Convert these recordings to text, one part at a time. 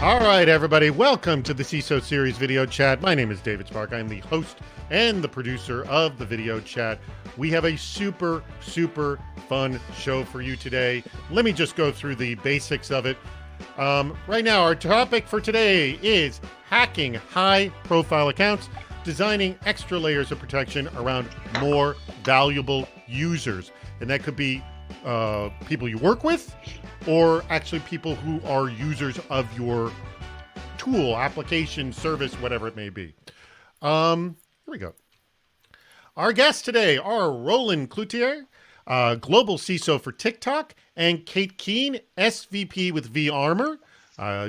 All right, everybody, welcome to the CISO series video chat. My name is David Spark. I'm the host and the producer of the video chat. We have a super fun show for you today. Let me just go through the basics of it. Right now, our topic for today is hacking high-profile accounts, designing extra layers of protection around more valuable users. And that could be people you work with, or actually people who are users of your tool, application, service, whatever it may be. Here we go. Our guests today are Roland Cloutier, Global CISO for TikTok, and Kate Keene, SVP with vArmor.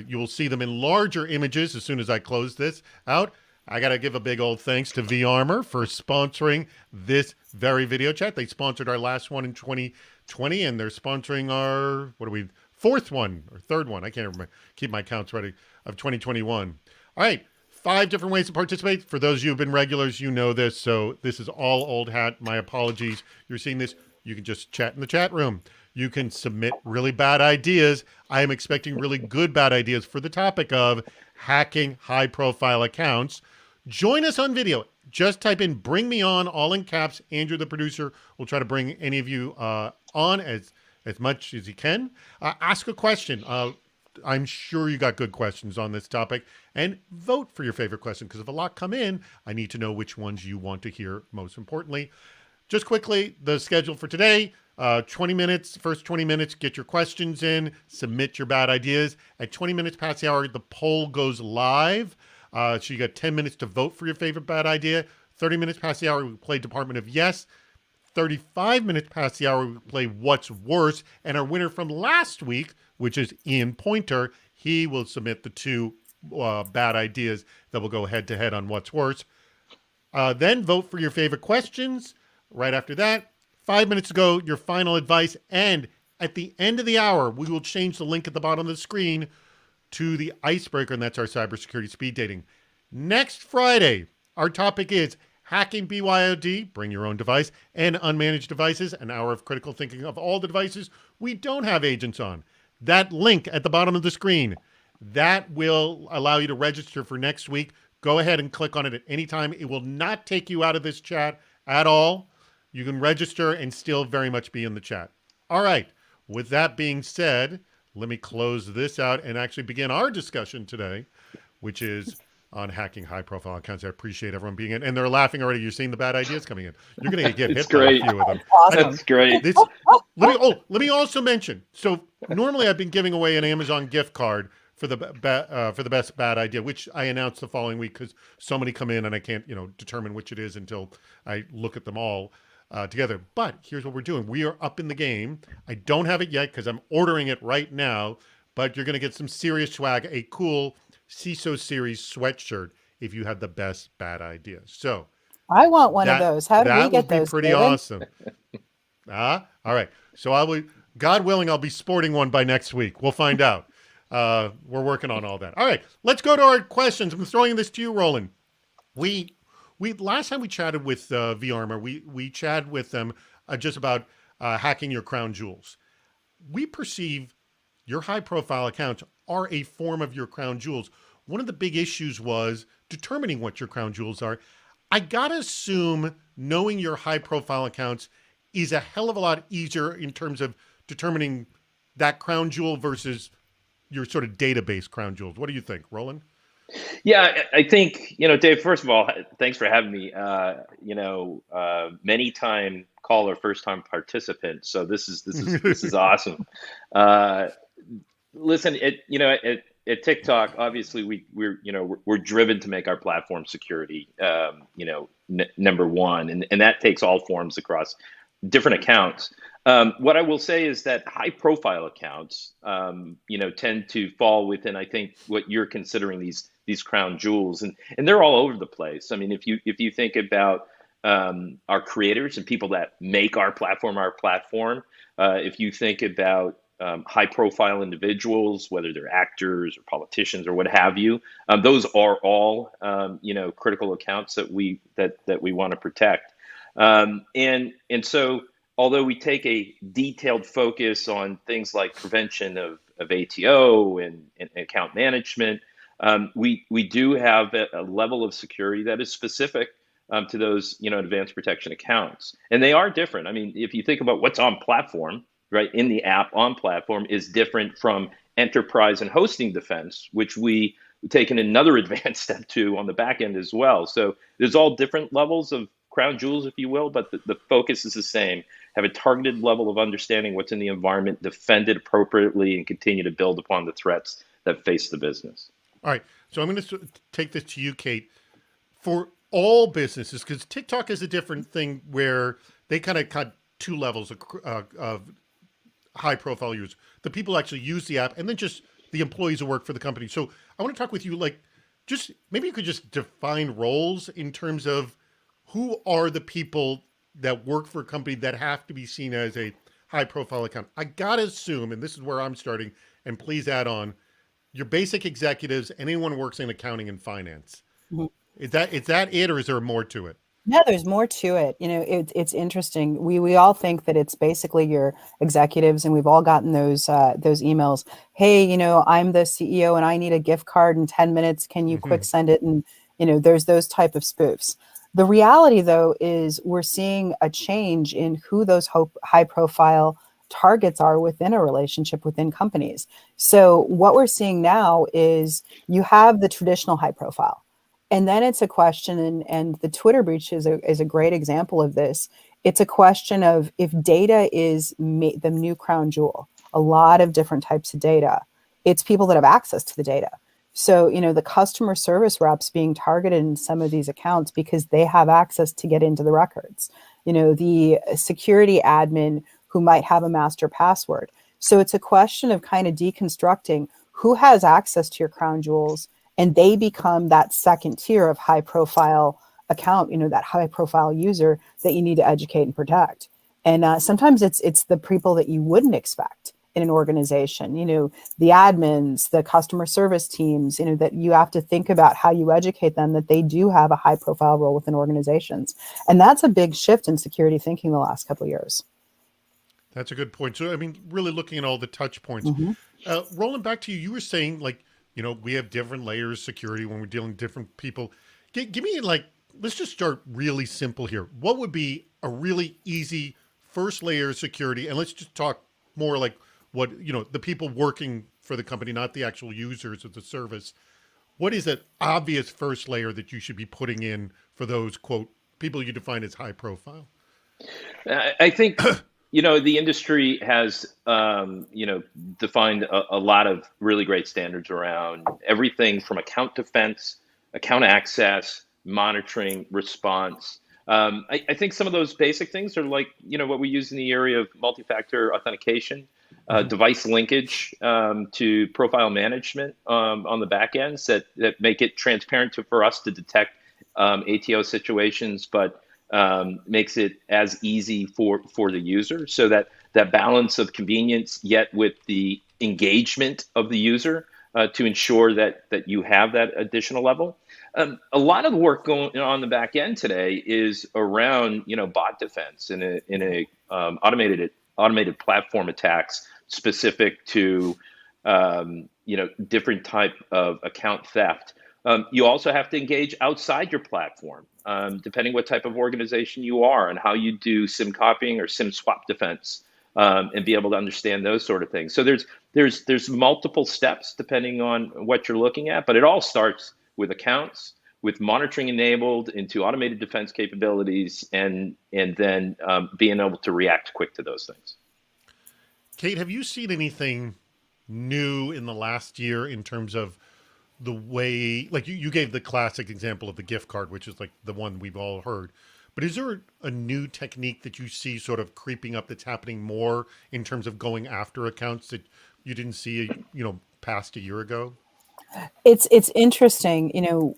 You will see them in larger images as soon as I close this out. I got to give a big old thanks to vArmor for sponsoring this very video chat. They sponsored our last one in 2020, and they're sponsoring our, fourth one or third one. I can't remember. Keep my counts ready of 2021. All right. 5 different ways to participate. For those of you who have been regulars, you know this. So this is all old hat. My apologies. You're seeing this. You can just chat in the chat room. You can submit really bad ideas. I am expecting really good bad ideas for the topic of hacking high-profile accounts. Join us on video. Just type in "bring me on," all in caps. Andrew, the producer, will try to bring any of you on as much as he can. Ask a question. I'm sure you got good questions on this topic. And vote for your favorite question, because if a lot come in, I need to know which ones you want to hear most importantly. Just quickly, the schedule for today, 20 minutes, first 20 minutes, get your questions in, submit your bad ideas. At 20 minutes past the hour, the poll goes live. So you got 10 minutes to vote for your favorite bad idea. 30 minutes past the hour, we play Department of Yes. 35 minutes past the hour, we play What's Worse. And our winner from last week, which is Ian Pointer, he will submit the 2 bad ideas that will go head-to-head on What's Worse. Then vote for your favorite questions. Right after that, 5 minutes ago, your final advice. And at the end of the hour, we will change the link at the bottom of the screen to the icebreaker, and that's our cybersecurity speed dating. Next Friday, our topic is hacking BYOD, bring your own device, and unmanaged devices, an hour of critical thinking of all the devices we don't have agents on. That link at the bottom of the screen, that will allow you to register for next week. Go ahead and click on it at any time. It will not take you out of this chat at all. You can register and still very much be in the chat. All right. With that being said, let me close this out and actually begin our discussion today, which is on hacking high-profile accounts. I appreciate everyone being in. And they're laughing already. You're seeing the bad ideas coming in. You're going to get hit by a few of them. Awesome. That's great. Let me also mention, so normally I've been giving away an Amazon gift card for the best bad idea, which I announced the following week because so many come in and I can't determine which it is until I look at them all together. But here's what we're doing. We are up in the game. I don't have it yet because I'm ordering it right now, but you're going to get some serious swag, a cool CISO series sweatshirt if you have the best bad idea. So I want one of those. How do we get those? That would be pretty awesome. All right. So God willing, I'll be sporting one by next week. We'll find out. We're working on all that. All right. Let's go to our questions. I'm throwing this to you, Roland. We last time we chatted with vArmor, we chatted with them just about hacking your crown jewels. We perceive your high-profile accounts are a form of your crown jewels. One of the big issues was determining what your crown jewels are. I gotta assume knowing your high-profile accounts is a hell of a lot easier in terms of determining that crown jewel versus your sort of database crown jewels. What do you think, Roland? Yeah, I think, Dave, first of all, thanks for having me. Many time caller, first time participant. So this is awesome. Listen, at TikTok, obviously we're driven to make our platform security, number one, and that takes all forms across different accounts. What I will say is that high profile accounts, tend to fall within, I think, what you're considering these crown jewels, and they're all over the place. I mean, if you think about our creators and people that make our platform, if you think about high profile individuals, whether they're actors or politicians or what have you, those are all critical accounts that we want to protect. And so although we take a detailed focus on things like prevention of of ATO and account management. We do have a level of security that is specific to those, advanced protection accounts. And they are different. I mean, if you think about what's on platform, right, in the app on platform is different from enterprise and hosting defense, which we taken another advanced step to on the back end as well. So there's all different levels of crown jewels, if you will, but the focus is the same. Have a targeted level of understanding what's in the environment, defend it appropriately, and continue to build upon the threats that face the business. All right. So I'm going to take this to you, Kate. For all businesses, because TikTok is a different thing where they kind of cut two levels of high profile users. The people who actually use the app and then just the employees who work for the company. So I want to talk with you, like, just maybe you could just define roles in terms of who are the people that work for a company that have to be seen as a high profile account. I got to assume, and this is where I'm starting, and please add on, your basic executives, anyone who works in accounting and finance. Mm-hmm. Is that it, or is there more to it? No, there's more to it. It's interesting. We all think that it's basically your executives, and we've all gotten those emails. Hey, I'm the CEO and I need a gift card in 10 minutes. Can you quick send it? And there's those type of spoofs. The reality, though, is we're seeing a change in who those high profile targets are within a relationship within companies. So what we're seeing now is you have the traditional high profile. And then it's a question, and the Twitter breach is a great example of this. It's a question of if data is the new crown jewel, a lot of different types of data, it's people that have access to the data. So, the customer service reps being targeted in some of these accounts because they have access to get into the records. The security admin who might have a master password. So it's a question of kind of deconstructing who has access to your crown jewels, and they become that second tier of high profile account, that high profile user that you need to educate and protect. And sometimes it's the people that you wouldn't expect in an organization, the admins, the customer service teams, that you have to think about how you educate them, that they do have a high profile role within organizations. And that's a big shift in security thinking the last couple of years. That's a good point. So, I mean, really looking at all the touch points, Roland, back to you, you were saying we have different layers of security when we're dealing with different people. Give me let's just start really simple here. What would be a really easy first layer of security? And let's just talk more like what, the people working for the company, not the actual users of the service. What is an obvious first layer that you should be putting in for those, quote, people you define as high profile? I think, the industry has, defined a lot of really great standards around everything from account defense, account access, monitoring, response. I think some of those basic things are like, what we use in the area of multi-factor authentication, device linkage to profile management on the back ends that make it transparent for us to detect ATO situations, but makes it as easy for the user, so that balance of convenience yet with the engagement of the user to ensure that you have that additional level. A lot of the work going on the back end today is around bot defense in a automated platform attacks specific to different type of account theft. You also have to engage outside your platform, depending what type of organization you are and how you do SIM copying or SIM swap defense, and be able to understand those sort of things. So there's multiple steps depending on what you're looking at, but it all starts with accounts, with monitoring enabled into automated defense capabilities, and then being able to react quick to those things. Kate, have you seen anything new in the last year in terms of the way, like you gave the classic example of the gift card, which is like the one we've all heard, but is there a new technique that you see sort of creeping up that's happening more in terms of going after accounts that you didn't see, past a year ago? It's interesting.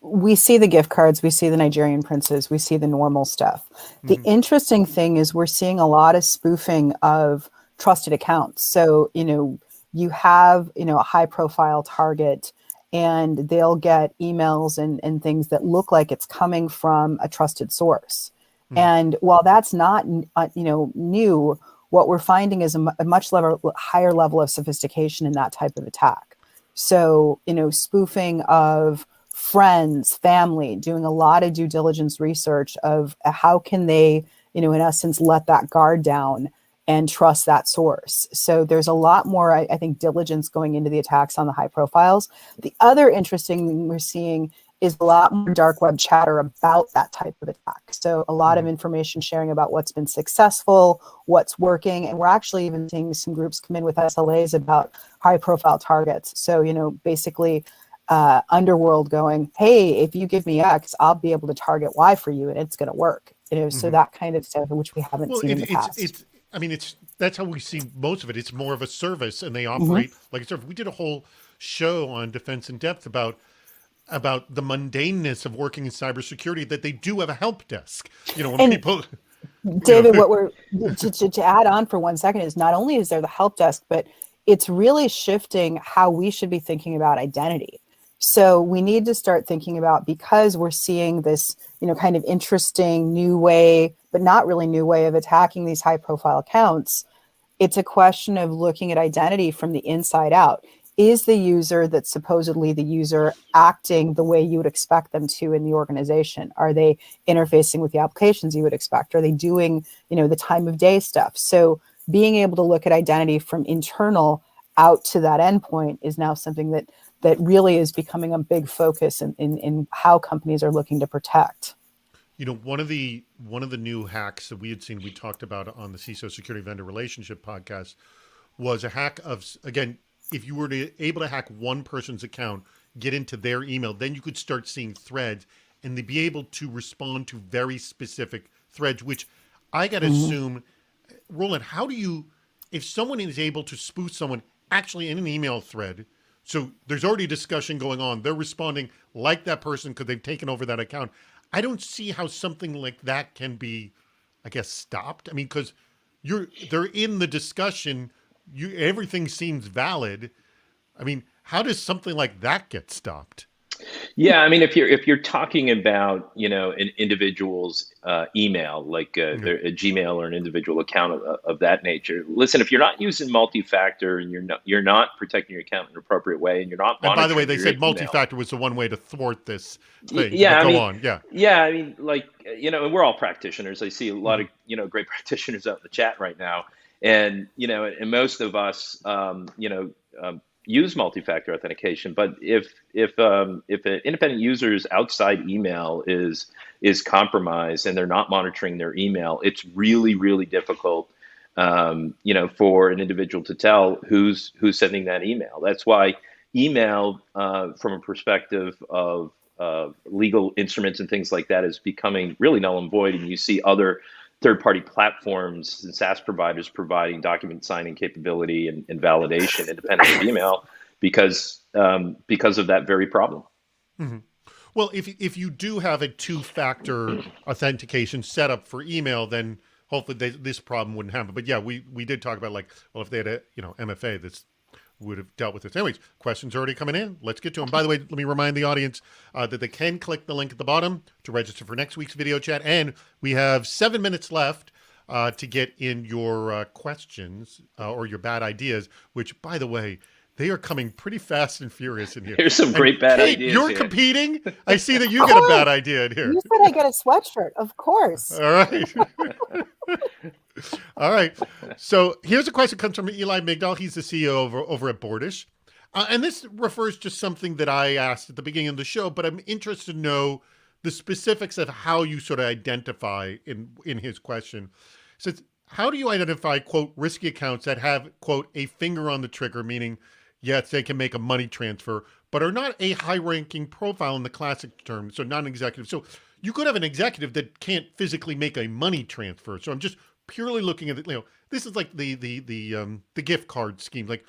We see the gift cards, we see the Nigerian princes, we see the normal stuff. The interesting thing is we're seeing a lot of spoofing of trusted accounts. So, you have, a high profile target, and they'll get emails and things that look like it's coming from a trusted source. And while that's not, new, what we're finding is a much higher level of sophistication in that type of attack. So, spoofing of friends, family, doing a lot of due diligence research of how can they, in essence, let that guard down and trust that source. So there's a lot more, I think, diligence going into the attacks on the high profiles. The other interesting thing we're seeing is a lot more dark web chatter about that type of attack. So a lot of information sharing about what's been successful, what's working, and we're actually even seeing some groups come in with SLAs about high profile targets. So, basically underworld going, hey, if you give me X, I'll be able to target Y for you and it's going to work. So that kind of stuff, which we haven't seen in the past. That's how we see most of it. It's more of a service, and they operate like a service. We did a whole show on Defense in Depth about the mundaneness of working in cybersecurity, that they do have a help desk. When people... David, what we're to add on for 1 second is not only is there the help desk, but it's really shifting how we should be thinking about identity. So we need to start thinking about, because we're seeing this, kind of interesting new way, but not really new way of attacking these high profile accounts. It's a question of looking at identity from the inside out. Is the user that's supposedly the user acting the way you would expect them to in the organization? Are they interfacing with the applications you would expect? Are they doing, the time of day stuff? So being able to look at identity from internal out to that endpoint is now something that really is becoming a big focus in how companies are looking to protect. One of the new hacks that we had seen, we talked about on the CISO Security Vendor Relationship podcast, was a hack of, again, if you were able to hack one person's account, get into their email, then you could start seeing threads and they'd be able to respond to very specific threads, which I got to assume, Roland, if someone is able to spoof someone actually in an email thread, so there's already discussion going on, they're responding like that person because they've taken over that account. I don't see how something like that can be, I guess, stopped. I mean, because they're in the discussion, everything seems valid. I mean, how does something like that get stopped? Yeah, I mean, if you're talking about an individual's email, like a Gmail or an individual account of that nature, listen, if you're not using multi-factor and you're not protecting your account in an appropriate way, and you're not monitoring, and by the way, they said multi-factor was the one way to thwart this thing. Yeah, I mean, and we're all practitioners. I see a lot of great practitioners out in the chat right now, and and most of us use multi-factor authentication. But if an independent user's outside email is compromised and they're not monitoring their email, it's really, really difficult, for an individual to tell who's sending that email. That's why email, from a perspective of legal instruments and things like that, is becoming really null and void. And you see other third-party platforms and SaaS providers providing document signing capability and validation independent of email because of that very problem. Mm-hmm. Well, if you do have a two-factor authentication set up for email, then hopefully this problem wouldn't happen. But yeah, we did talk about if they had a MFA, this would have dealt with this. Anyways, questions are already coming in. Let's get to them. By the way, let me remind the audience that they can click the link at the bottom to register for next week's video chat. And we have 7 minutes left to get in your questions or your bad ideas, which, by the way, they are coming pretty fast and furious in here. There's some great bad ideas. You're competing. I see that you get a bad idea in here. You said I get a sweatshirt. Of course. All right. All right. So here's a question that comes from Eli Migdal. He's the CEO over at Boardish. And this refers to something that I asked at the beginning of the show, but I'm interested to know the specifics of how you sort of identify in his question. It says, how do you identify, quote, risky accounts that have, quote, a finger on the trigger, meaning, yes, they can make a money transfer, but are not a high-ranking profile in the classic term, so not an executive. So you could have an executive that can't physically make a money transfer. So I'm just purely looking at it, this is like the gift card scheme. Like,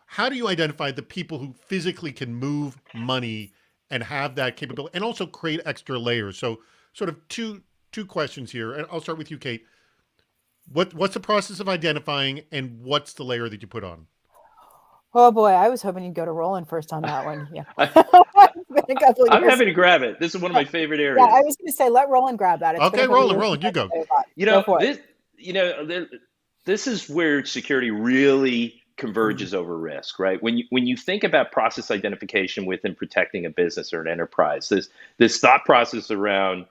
how do you identify the people who physically can move money and have that capability and also create extra layers? So sort of two questions here, and I'll start with you, Kate. What's the process of identifying, and what's the layer that you put on? Oh boy, I was hoping you'd go to Roland first on that one. Yeah. I'm happy to grab it. This is one of my favorite areas. Yeah, I was going to say, let Roland grab that. Okay, Roland, you go. There's this is where security really converges over risk, right? When you think about process identification within protecting a business or an enterprise, this thought process around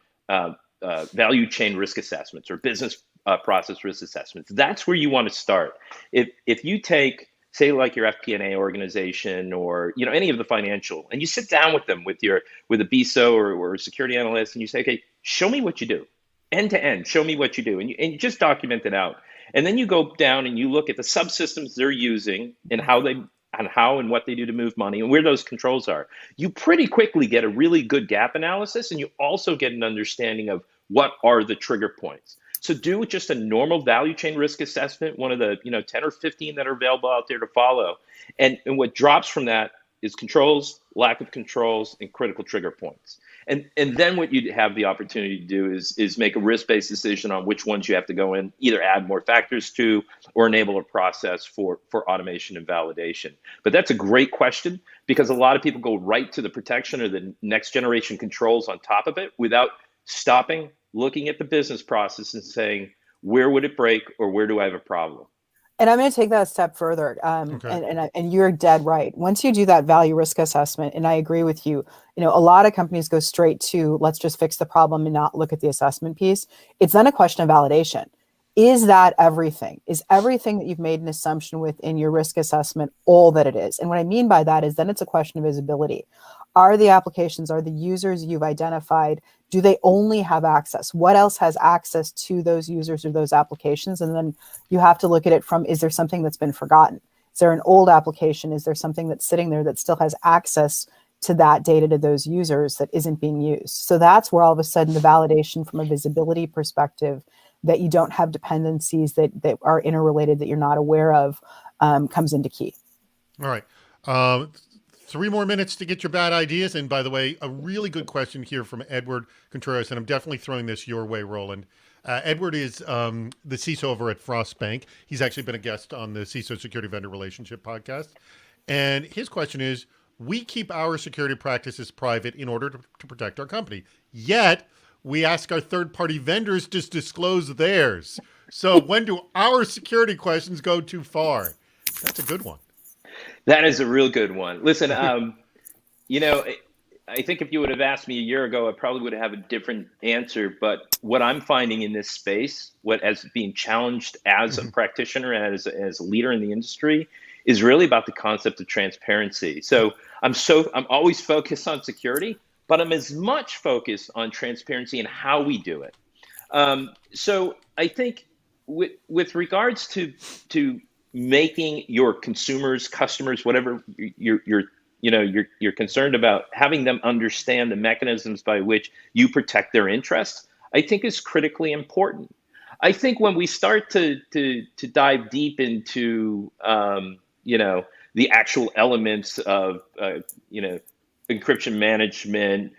value chain risk assessments or business process risk assessments, that's where you want to start. If you take, say, like your FP&A organization or any of the financial, and you sit down with them with a BISO or a security analyst, and you say, okay, show me what you do, end to end, show me what you do, and you just document it out. And then you go down and you look at the subsystems they're using and how and what they do to move money and where those controls are. You pretty quickly get a really good gap analysis, and you also get an understanding of what are the trigger points. So do just a normal value chain risk assessment, one of the 10 or 15 that are available out there to follow. And what drops from that is controls, lack of controls, and critical trigger points. And then what you have the opportunity to do is make a risk-based decision on which ones you have to go in, either add more factors to or enable a process for automation and validation. But that's a great question, because a lot of people go right to the protection or the next generation controls on top of it without stopping, looking at the business process and saying, where would it break or where do I have a problem? And I'm going to take that a step further. Okay. And you're dead right. Once you do that value risk assessment, and I agree with you, a lot of companies go straight to let's just fix the problem and not look at the assessment piece. It's then a question of validation. Is that everything? Is everything that you've made an assumption within your risk assessment all that it is? And what I mean by that is then it's a question of visibility. Are the applications, are the users you've identified, do they only have access? What else has access to those users or those applications? And then you have to look at it from, is there something that's been forgotten? Is there an old application? Is there something that's sitting there that still has access to that data to those users that isn't being used? So that's where all of a sudden the validation from a visibility perspective, that you don't have dependencies that are interrelated that you're not aware of, comes into key. All right. 3 more minutes to get your bad ideas. And by the way, a really good question here from Edward Contreras, and I'm definitely throwing this your way, Roland. Edward is the CISO over at Frostbank. He's actually been a guest on the CISO Security Vendor Relationship podcast. And his question is, we keep our security practices private in order to protect our company. Yet, we ask our third-party vendors to disclose theirs. So when do our security questions go too far? That's a good one. That is a real good one. Listen, I think if you would have asked me a year ago, I probably would have a different answer. But what I'm finding in this space, as being challenged as a practitioner and as a leader in the industry, is really about the concept of transparency. So I'm always focused on security, but I'm as much focused on transparency and how we do it. So I think with regards to making your consumers, customers, whatever you're concerned about, having them understand the mechanisms by which you protect their interests, I think is critically important. I think when we start to dive deep into the actual elements of encryption management,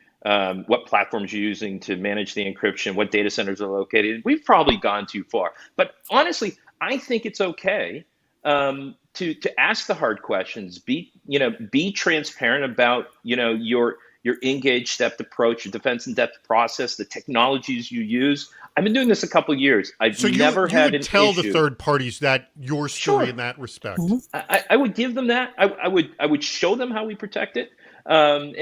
what platforms you're using to manage the encryption, what data centers are located, we've probably gone too far. But honestly, I think it's okay to ask the hard questions. Be transparent about your engage stepped approach, your defense in depth process, the technologies you use. I've been doing this a couple of years. I've never had an issue. So you would tell the third parties that your story in that respect. I would give them that. I would show them how we protect it. And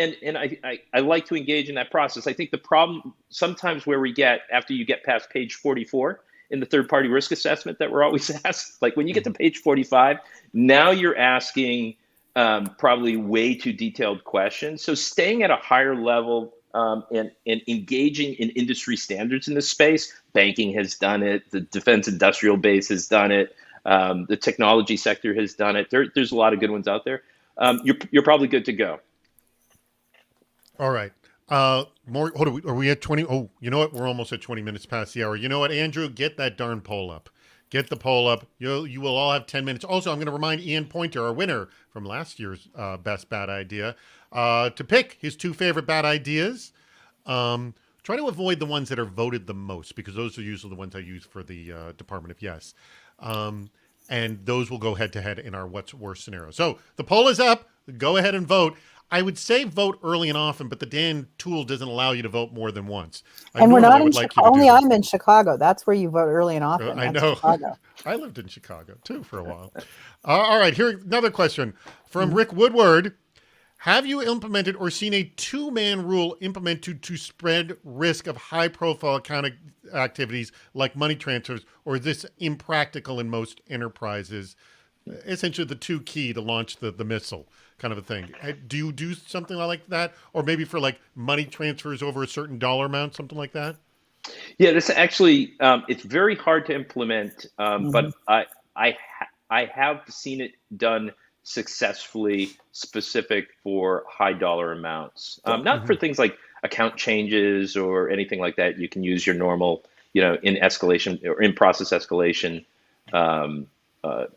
I like to engage in that process. I think the problem sometimes where we get after you get past page 44 in the third-party risk assessment that we're always asked, like when you get to page 45, now you're asking probably way too detailed questions. So staying at a higher level and engaging in industry standards in this space, banking has done it, the defense industrial base has done it, the technology sector has done it. There's a lot of good ones out there. You're probably good to go. All right. More. Are we at 20? Oh, you know what? We're almost at 20 minutes past the hour. You know what, Andrew? Get that darn poll up. Get the poll up. You will all have 10 minutes. Also, I'm going to remind Ian Pointer, our winner from last year's Best Bad Idea, to pick his 2 favorite bad ideas. Try to avoid the ones that are voted the most, because those are usually the ones I use for the Department of Yes. And those will go head to head in our What's Worse scenario. So the poll is up. Go ahead and vote. I would say vote early and often, but the damn tool doesn't allow you to vote more than once. I And we're not normally in would like you Chicago. to do Only that. I'm in Chicago. That's where you vote early and often. I That's know. Chicago. I lived in Chicago too for a while. All right, here another question from Rick Woodward. Have you implemented or seen a two-man rule implemented to spread risk of high-profile account activities like money transfers, or is this impractical in most enterprises? Essentially, the two key to launch the missile kind of a thing. Do you do something like that, or maybe for like money transfers over a certain dollar amount, something like that? Yeah, this actually it's very hard to implement, Mhm. but I have seen it done successfully, specific for high dollar amounts. Not Mm-hmm. for things like account changes or anything like that. You can use your normal, in escalation or in process escalation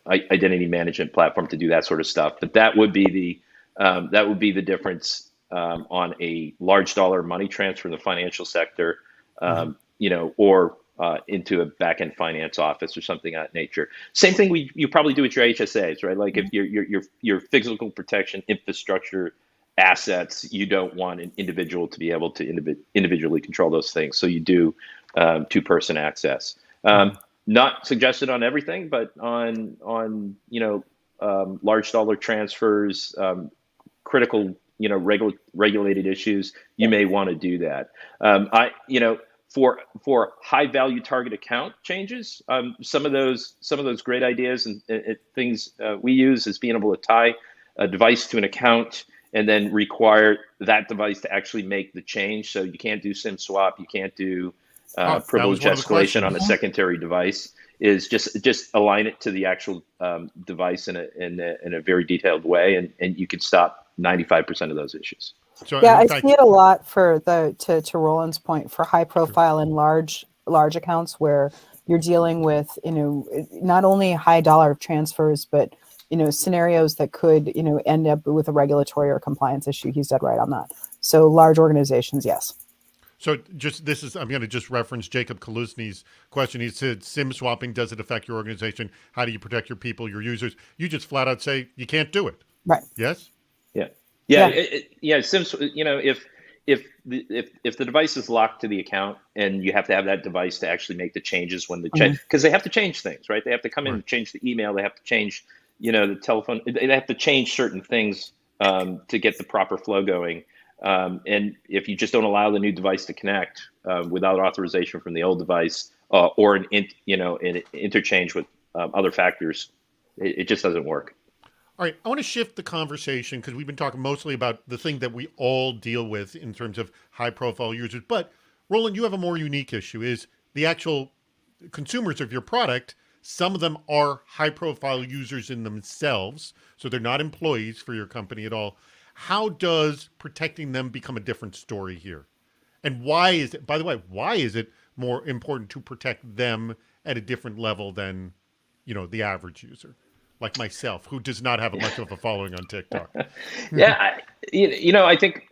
identity management platform to do that sort of stuff. But that would be the difference on a large dollar money transfer in the financial sector, Mm-hmm. or into a back end finance office or something of that nature. Same thing you probably do with your HSAs, right? Like if your physical protection infrastructure assets, you don't want an individual to be able to individually control those things. So you do two-person access. Mm-hmm. Not suggested on everything, but on large dollar transfers, critical, regulated issues, you may want to do that. For high value target account changes, some of those great ideas and things we use is being able to tie a device to an account and then require that device to actually make the change. So you can't do SIM swap, you can't do Oh, that was privilege one of the escalation on a questions. secondary device. Is just align it to the actual device in a very detailed way, and you can stop 95% of those issues. So, Yeah, and in I fact, see it a lot for to Roland's point, for high profile and large accounts where you're dealing with, not only high dollar transfers, but scenarios that could, end up with a regulatory or compliance issue. He's dead right on that. So large organizations, yes. so just this is I'm going to just reference Jacob Kalusny's question. He said, "SIM swapping, does it affect your organization? How do you protect your people, your users?" You just flat out say you can't do it. Right. Yes. Yeah, yeah, Yeah. yeah. Sims, if the device is locked to the account and you have to have that device to actually make the changes when the Mhm. change, because they have to change things, right? They have to come in Right. and change the email. They have to change, the telephone. They have to change certain things to get the proper flow going. And if you just don't allow the new device to connect without authorization from the old device or an interchange with other factors, it just doesn't work. All right, I want to shift the conversation because we've been talking mostly about the thing that we all deal with in terms of high profile users. But Roland, you have a more unique issue is the actual consumers of your product. Some of them are high profile users in themselves. So they're not employees for your company at all. How does protecting them become a different story here? And why is it, by the way, why is it more important to protect them at a different level than, the average user? Like myself, who does not have much of a following on TikTok. Yeah, I think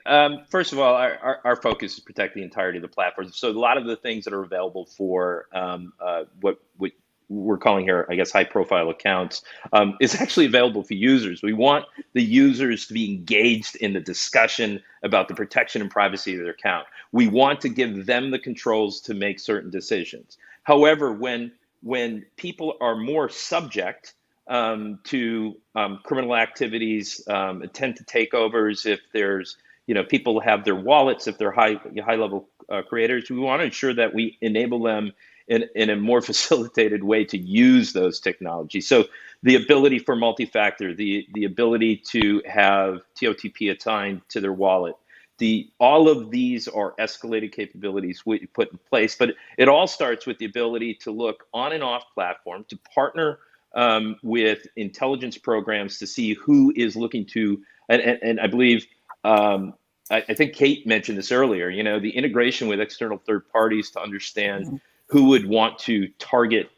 first of all, our focus is protect the entirety of the platform. So a lot of the things that are available for what we're calling here, I guess, high profile accounts, is actually available for users. We want the users to be engaged in the discussion about the protection and privacy of their account. We want to give them the controls to make certain decisions. However, when people are more subject to criminal activities, attempt to takeovers. If there's, people have their wallets, if they're high level creators, we want to ensure that we enable them in a more facilitated way to use those technologies. So the ability for multi-factor, the ability to have TOTP assigned to their wallet. All of these are escalated capabilities we put in place, but it all starts with the ability to look on and off platform, to partner with intelligence programs to see who is looking to, and I believe, I think Kate mentioned this earlier, the integration with external third parties to understand Mhm. who would want to target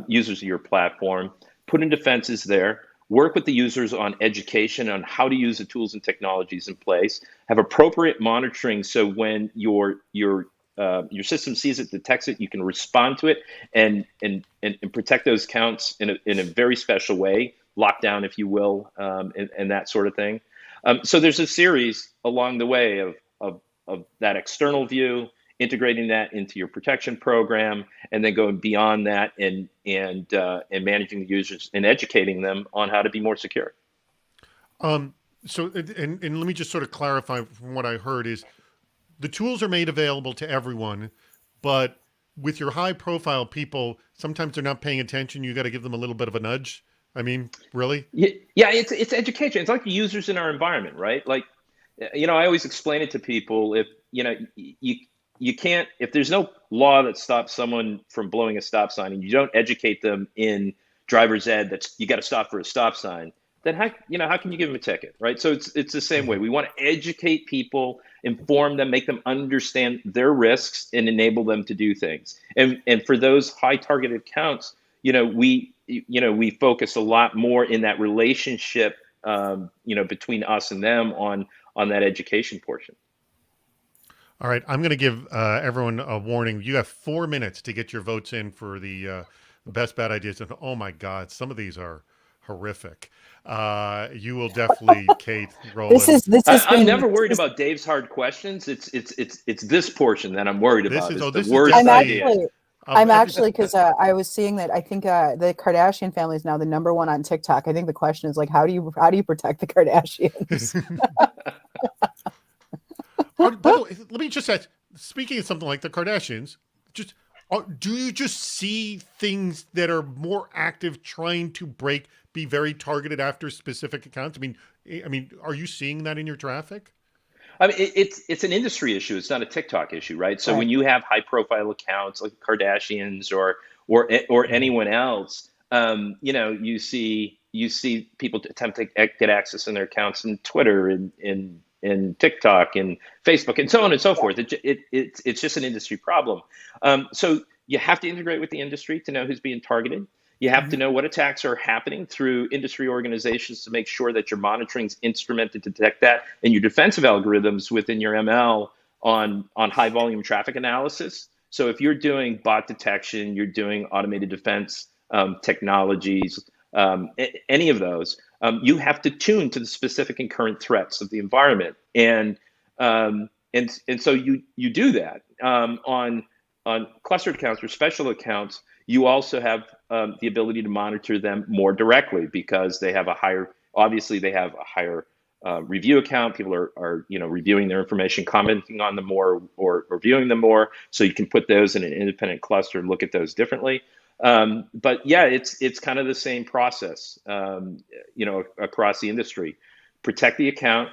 users of your platform, put in defenses there, work with the users on education on how to use the tools and technologies in place, have appropriate monitoring so when your system sees it, detects it, you can respond to it and protect those accounts in a very special way, lockdown, if you will, and that sort of thing. So there's a series along the way of that external view, integrating that into your protection program, and then going beyond that and managing the users and educating them on how to be more secure. So, and let me just sort of clarify from what I heard is the tools are made available to everyone, but with your high profile people, sometimes they're not paying attention. You got to give them a little bit of a nudge. I mean, really? Yeah, it's education. It's like the users in our environment, right? Like, I always explain it to people. If you can't, if there's no law that stops someone from blowing a stop sign, and you don't educate them in driver's ed that's you got to stop for a stop sign, then how can you give them a ticket, right? So it's the same way. We want to educate people, inform them, make them understand their risks, and enable them to do things. And for those high targeted accounts, we focus a lot more in that relationship, between us and them on that education portion. All right, I'm going to give everyone a warning. You have 4 minutes to get your votes in for the best bad ideas. And oh my God, some of these are horrific. You will definitely, Kate, Roland. I'm never worried about Dave's hard questions. It's this portion that I'm worried about. This is the worst idea. I'm actually, because I was seeing that I think the Kardashian family is now the #1 on TikTok. I think the question is like, how do you protect the Kardashians? By the way, let me just ask, speaking of something like the Kardashians, do you just see things that are more active trying to be very targeted after specific accounts? I mean, are you seeing that in your traffic? I mean, it's an industry issue. It's not a TikTok issue, right? So when you have high profile accounts like Kardashians or anyone else, you see people attempt to get access in their accounts in Twitter and TikTok and Facebook and so on and so forth. It's just an industry problem. So you have to integrate with the industry to know who's being targeted. You have to know what attacks are happening through industry organizations to make sure that your monitoring is instrumented to detect that, and your defensive algorithms within your ML on high volume traffic analysis. So if you're doing bot detection, you're doing automated defense technologies, any of those, you have to tune to the specific and current threats of the environment, and so you do that on clustered accounts or special accounts. You also have the ability to monitor them more directly because they have a higher review account. People are reviewing their information, commenting on them more, or viewing them more. So you can put those in an independent cluster and look at those differently. But yeah, it's kind of the same process, across the industry. Protect the account,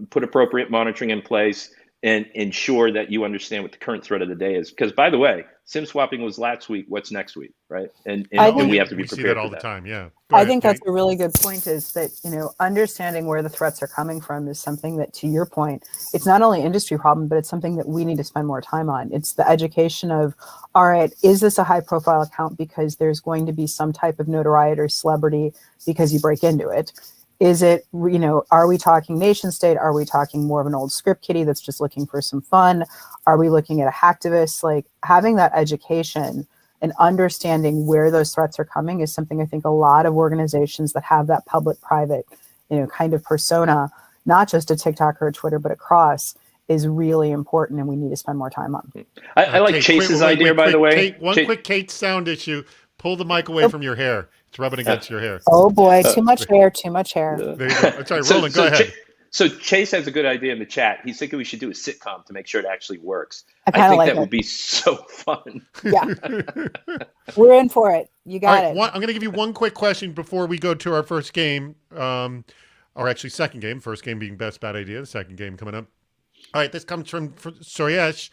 put appropriate monitoring in place, and ensure that you understand what the current threat of the day is. Because, by the way, SIM swapping was last week. What's next week, right? And we have to be prepared. We see that all the time. Yeah. I think that's a really good point. Is that understanding where the threats are coming from is something that, to your point, it's not only an industry problem, but it's something that we need to spend more time on. It's the education of, all right, is this a high-profile account because there's going to be some type of notoriety or celebrity because you break into it? Is it, are we talking nation state? Are we talking more of an old script kiddie that's just looking for some fun? Are we looking at a hacktivist? Like, having that education and understanding where those threats are coming is something I think a lot of organizations that have that public-private, kind of persona, not just a TikTok or a Twitter, but across, is really important, and we need to spend more time on. I like Chase's idea, by the way. Kate, quick Kate sound issue. Pull the mic away from your hair. It's rubbing against your hair. Oh boy, too much hair, too much hair. There you go. Sorry, Roland, go ahead. So Chase has a good idea in the chat. He's thinking we should do a sitcom to make sure it actually works. I think that would be so fun. Yeah. We're in for it. You got it. I'm going to give you one quick question before we go to our first game, or actually second game. First game being best bad idea. The second game coming up. All right, this comes from Suresh,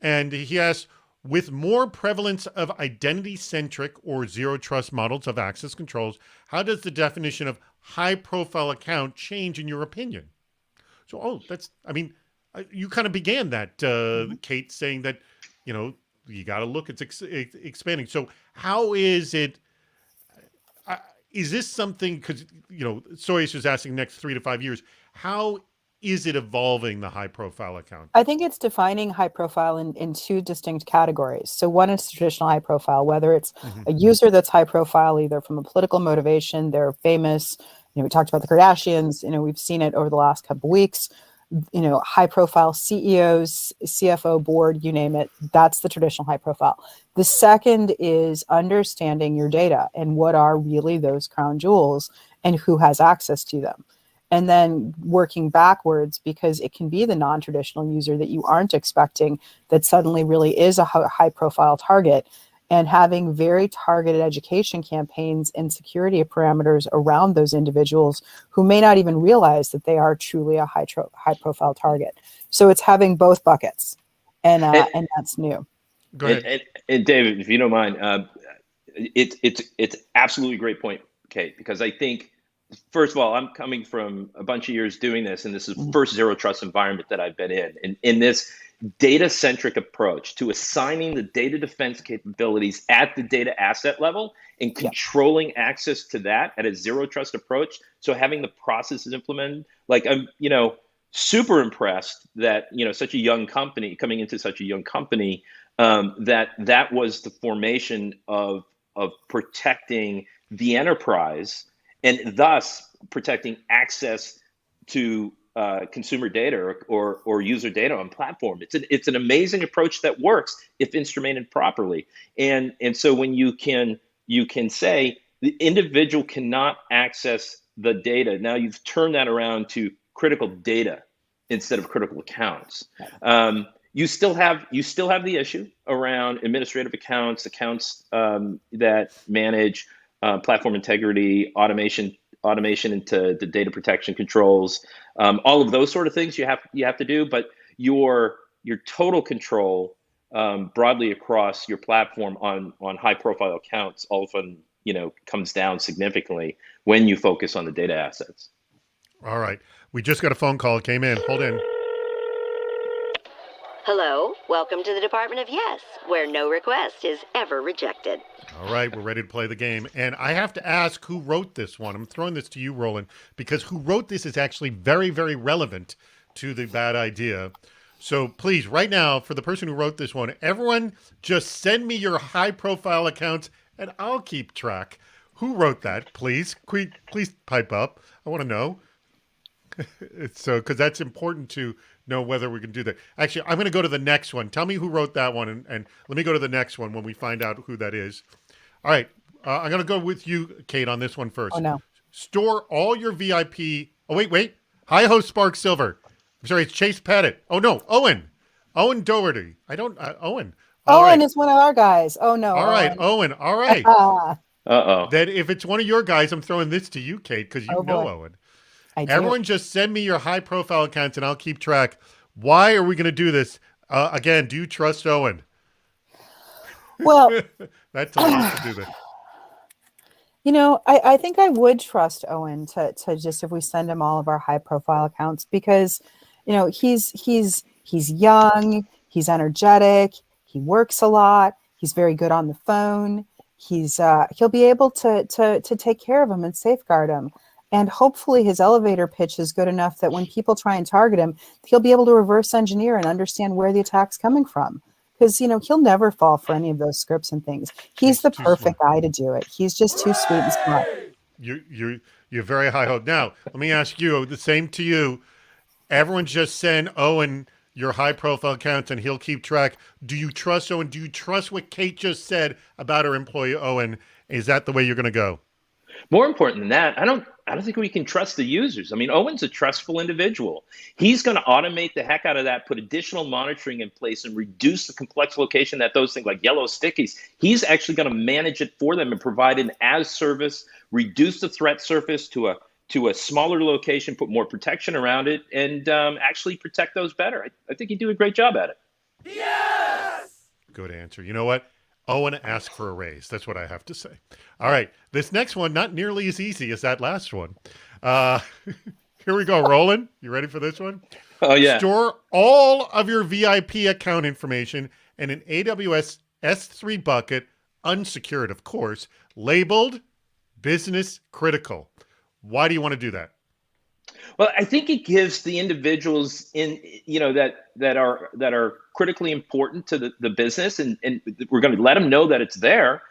and he asks, with more prevalence of identity-centric or zero-trust models of access controls, how does the definition of high-profile account change in your opinion? So, you kind of began that, Kate, saying that, you got to look, it's expanding. So how is it, is this something, because, Soyesh is asking next 3 to 5 years, how is it evolving the high profile account? I think it's defining high profile in two distinct categories. So one is traditional high profile, whether it's a user that's high profile, either from a political motivation, they're famous, we talked about the Kardashians. We've seen it over the last couple of weeks. High profile CEOs, CFO board, you name it. That's the traditional high profile. The second is understanding your data and what are really those crown jewels and who has access to them. And then working backwards, because it can be the non-traditional user that you aren't expecting that suddenly really is a high profile target, and having very targeted education campaigns and security parameters around those individuals who may not even realize that they are truly a high profile target. So it's having both buckets, and that's new. Go ahead. And David, if you don't mind, it's absolutely a great point, Kate, because I think, first of all, I'm coming from a bunch of years doing this, and this is the first zero trust environment that I've been in. And in this data-centric approach to assigning the data defense capabilities at the data asset level and controlling access to that at a zero trust approach. So having the processes implemented, like I'm, super impressed that, such a young company coming into such a young company, that was the formation of protecting the enterprise and thus protecting access to consumer data or user data on platform. It's an amazing approach that works if instrumented properly. And so when you can say the individual cannot access the data, now you've turned that around to critical data instead of critical accounts. You still have the issue around administrative accounts that manage platform integrity, automation into the data protection controls, all of those sort of things you have to do. But your total control broadly across your platform on high profile accounts all of a sudden comes down significantly when you focus on the data assets. All right, we just got a phone call. It came in. Hold in. Hello, welcome to the Department of Yes, where no request is ever rejected. All right, we're ready to play the game. And I have to ask who wrote this one. I'm throwing this to you, Roland, because who wrote this is actually very, very relevant to the bad idea. So please, right now, for the person who wrote this one, everyone just send me your high-profile accounts, and I'll keep track. Who wrote that? Please pipe up. I want to know. So, because that's important to know whether we can do that. Actually, I'm going to go to the next one. Tell me who wrote that one, and let me go to the next one when we find out who that is. All right. I'm going to go with you, Kate, on this one first. Oh, no. Store all your VIP. Oh, wait. Hi, host Spark Silver. I'm sorry, it's Chase Pettit. Oh, no. Owen Doherty. Owen. Owen is one of our guys. Oh, no. All right, Owen. All right. Uh-oh. Then if it's one of your guys, I'm throwing this to you, Kate, because you know Owen. Everyone just send me your high-profile accounts, and I'll keep track. Why are we going to do this? Again, do you trust Owen? Well, that's all to do this. I think I would trust Owen to just, if we send him all of our high-profile accounts, because he's young, he's energetic, he works a lot, he's very good on the phone. He'll be able to take care of him and safeguard him. And hopefully his elevator pitch is good enough that when people try and target him, he'll be able to reverse engineer and understand where the attack's coming from. Because, he'll never fall for any of those scripts and things. He's the perfect guy to do it. He's just too sweet and smart. You're very high hope. Now, let me ask you, the same to you. Everyone just send Owen your high-profile accounts, and he'll keep track. Do you trust Owen? Do you trust what Kate just said about her employee, Owen? Is that the way you're going to go? More important than that, I don't think we can trust the users. I mean, Owen's a trustful individual. He's going to automate the heck out of that, put additional monitoring in place, and reduce the complex location that those things like yellow stickies. He's actually going to manage it for them and provide an as service, reduce the threat surface to a smaller location, put more protection around it, and actually protect those better. I think he'd do a great job at it. Yes! Good answer. You know what? Owen asked for a raise. That's what I have to say. All right. This next one, not nearly as easy as that last one. Here we go, Roland. You ready for this one? Oh, yeah. Store all of your VIP account information in an AWS S3 bucket, unsecured, of course, labeled business critical. Why do you want to do that? Well, I think it gives the individuals that are critically important to the business, and we're going to let them know that it's there.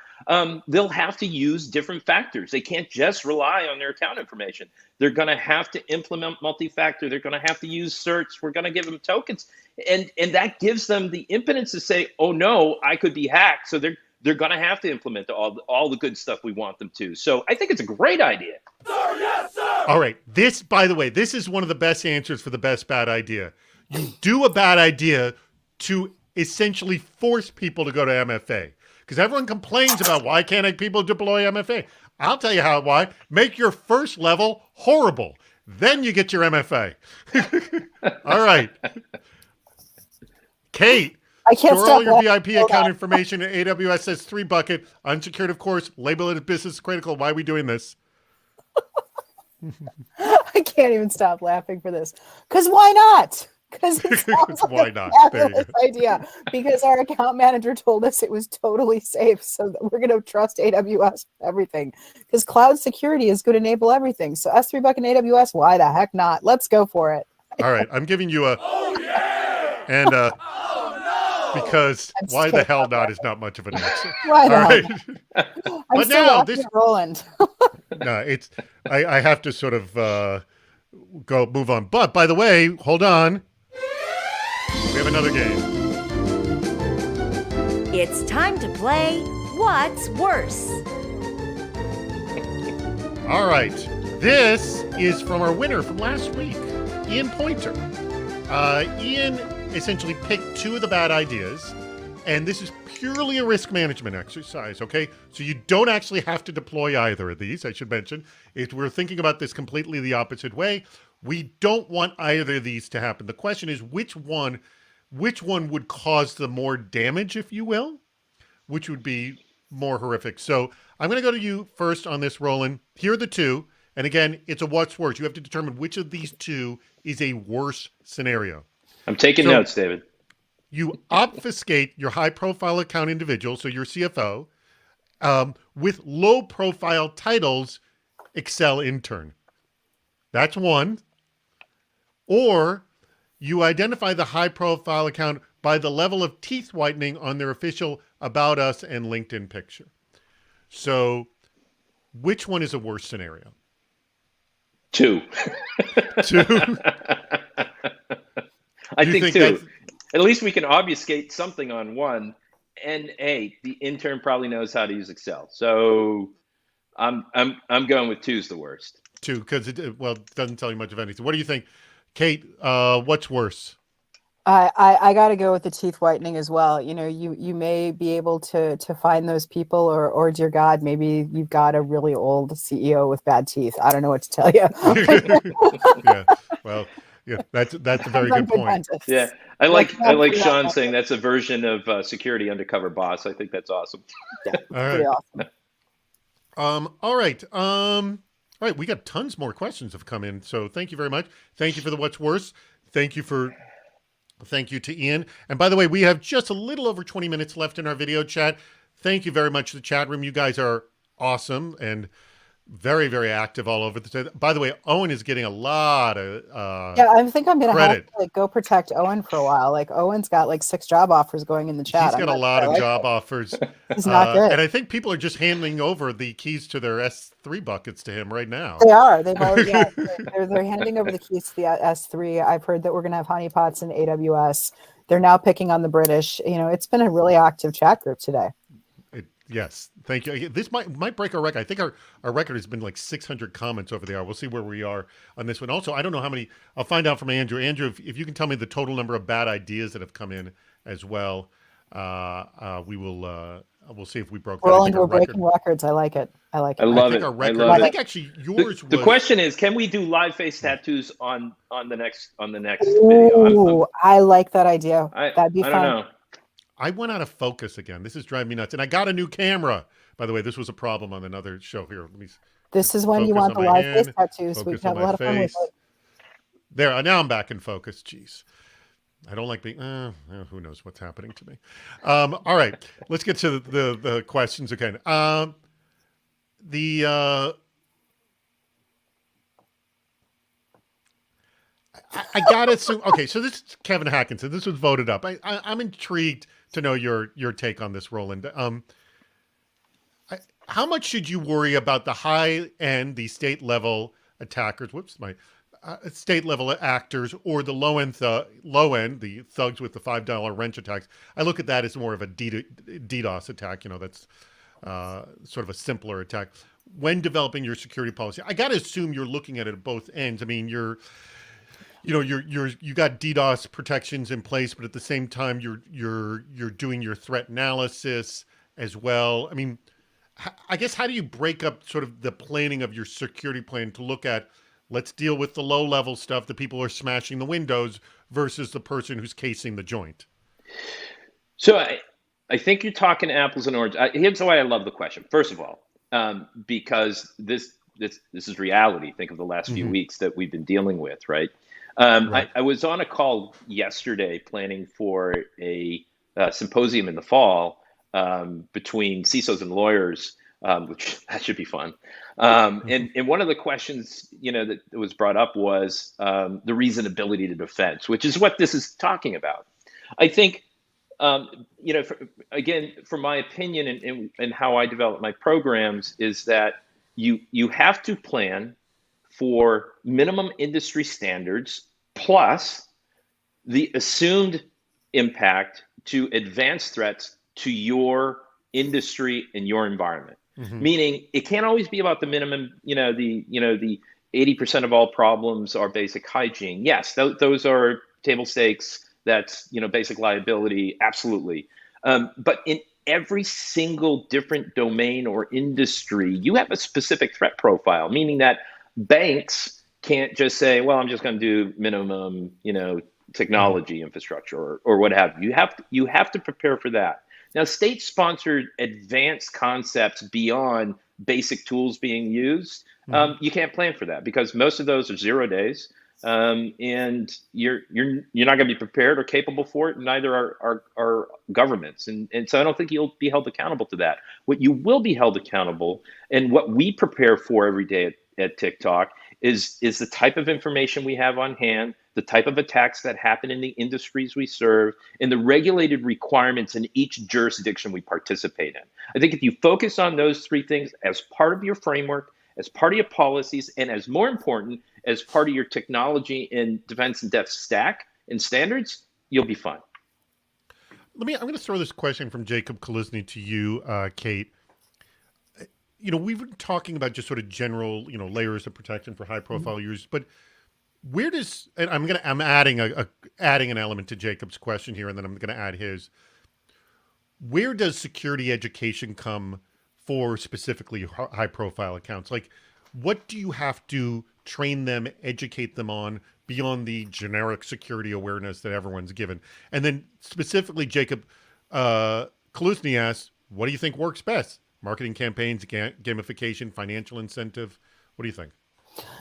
they'll have to use different factors. They can't just rely on their account information. They're going to have to implement multi-factor. They're going to have to use certs. We're going to give them tokens. And that gives them the impotence to say, oh, no, I could be hacked. So they're going to have to implement all the good stuff we want them to. So I think it's a great idea. Sir, yes, sir. All right. This, by the way, this is one of the best answers for the best bad idea. You do a bad idea to essentially force people to go to MFA. Because everyone complains about why can't people deploy MFA. I'll tell you why. Make your first level horrible. Then you get your MFA. All right. Kate, I can't store all stop your VIP account information in AWS says 3 bucket. Unsecured, of course. Label it as business critical. Why are we doing this? I can't even stop laughing for this. Because why not? Because it sounds like why a not? fabulous idea. Because our account manager told us it was totally safe, so that we're going to trust AWS for everything. Because cloud security is going to enable everything. So S3 bucket and AWS, why the heck not? Let's go for it. All right, I'm giving you a Oh yeah! and Oh no! because why the hell not is not much of an answer. Why All not? right. I'm But still now laughing this at Roland. no, it's I have to sort of move on. But by the way, hold on. We have another game. It's time to play What's Worse? All right. This is from our winner from last week, Ian Pointer. Ian essentially picked 2 of the bad ideas, and this is purely a risk management exercise, okay? So you don't actually have to deploy either of these, I should mention. If we're thinking about this completely the opposite way, we don't want either of these to happen. The question is which one would cause the more damage, if you will, which would be more horrific. So I'm going to go to you first on this, Roland. Here are the 2. And again, it's a what's worse. You have to determine which of these 2 is a worse scenario. I'm taking notes, David. You obfuscate your high-profile account individual, so your CFO, with low-profile titles, Excel intern. That's one. Or you identify the high-profile account by the level of teeth whitening on their official About Us and LinkedIn picture. So which one is a worse scenario? 2. 2? I think 2. At least we can obfuscate something on one. And hey, the intern probably knows how to use Excel. So I'm going with 2's the worst. 2, because it doesn't tell you much of anything. What do you think? Kate, what's worse? I got to go with the teeth whitening as well. You know, you may be able to find those people, or dear God, maybe you've got a really old CEO with bad teeth. I don't know what to tell you. Yeah, well, yeah, that's a very good point. Yeah, I like Sean saying that's a version of security undercover boss. I think that's awesome. Yeah, All right. pretty awesome. All right. All right. We got tons more questions have come in. So thank you very much. Thank you for the what's worse. Thank you to Ian. And by the way, we have just a little over 20 minutes left in our video chat. Thank you very much to the chat room. You guys are awesome and very, very active all over the place. By the way, Owen is getting a lot of yeah, I think I'm gonna have credit. to go protect Owen for a while. Like Owen's got 6 job offers going in the chat. He's got a lot of job offers. He's not good. And I think people are just handing over the keys to their S3 buckets to him right now. They are. They've already. Yeah, they're handing over the keys to the S3. I've heard that we're gonna have honeypots in AWS. They're now picking on the British. You know, it's been a really active chat group today. Yes, thank you. This might break our record. I think our record has been 600 comments over the hour. We'll see where we are on this one. Also, I don't know how many. I'll find out from Andrew. Andrew, if you can tell me the total number of bad ideas that have come in as well, we will. We'll see if we broke. Roland, we're breaking records. I like it. I like it. I love it. Our record, I love I think it. actually yours. The question is, can we do live face tattoos on the next video? Ooh, I like that idea. That'd be fun. I don't know. I went out of focus again. This is driving me nuts. And I got a new camera. By the way, this was a problem on another show here. This is when you want the live face tattoos. We can have a lot of fun with it. There, now I'm back in focus. Jeez. I don't like being, who knows what's happening to me. All right, let's get to the questions again. I got it. So, okay, so this is Kevin Hackinson. This was voted up. I'm intrigued to know your take on this, Roland. how much should you worry about the high end, the state level attackers? Whoops, my state level actors, or the low end, the thugs with the $5 wrench attacks. I look at that as more of a DDoS attack. That's sort of a simpler attack. When developing your security policy, I got to assume you're looking at it at both ends. I mean, you got DDoS protections in place, but at the same time, you're doing your threat analysis as well. I mean, I guess, how do you break up sort of the planning of your security plan to look at, let's deal with the low level stuff, the people who are smashing the windows, versus the person who's casing the joint? So I think you're talking apples and oranges. Here's why I love the question. First of all, because this is reality. Think of the last few weeks that we've been dealing with, right? Right. I was on a call yesterday planning for a symposium in the fall between CISOs and lawyers, which that should be fun. And one of the questions, that was brought up was the reasonability to defense, which is what this is talking about. I think, again, from my opinion and how I develop my programs, is that you have to plan for minimum industry standards plus the assumed impact to advanced threats to your industry and your environment. Meaning, it can't always be about the minimum. The 80% of all problems are basic hygiene. Yes, those are table stakes. That's basic liability. Absolutely. But in every single different domain or industry, you have a specific threat profile. Meaning that banks can't just say, well, I'm just going to do minimum, technology infrastructure or what have you. You have to prepare for that. Now, state-sponsored advanced concepts beyond basic tools being used, you can't plan for that because most of those are 0 days, and you're not going to be prepared or capable for it. And neither are governments, and so I don't think you'll be held accountable to that. What you will be held accountable, and what we prepare for every day at TikTok, is the type of information we have on hand, the type of attacks that happen in the industries we serve, and the regulated requirements in each jurisdiction we participate in. I think if you focus on those three things as part of your framework, as part of your policies, and as more important, as part of your technology and defense and depth stack and standards, you'll be fine. I'm going to throw this question from Jacob Kalisny to you, Kate. We've been talking about just sort of general, layers of protection for high profile users, but where does, and I'm adding adding an element to Jacob's question here, and then I'm going to add his. Where does security education come for specifically high profile accounts? Like, what do you have to train them, educate them on beyond the generic security awareness that everyone's given? And then specifically, Jacob Kalisny asks, what do you think works best? Marketing campaigns, gamification, financial incentive? What do you think?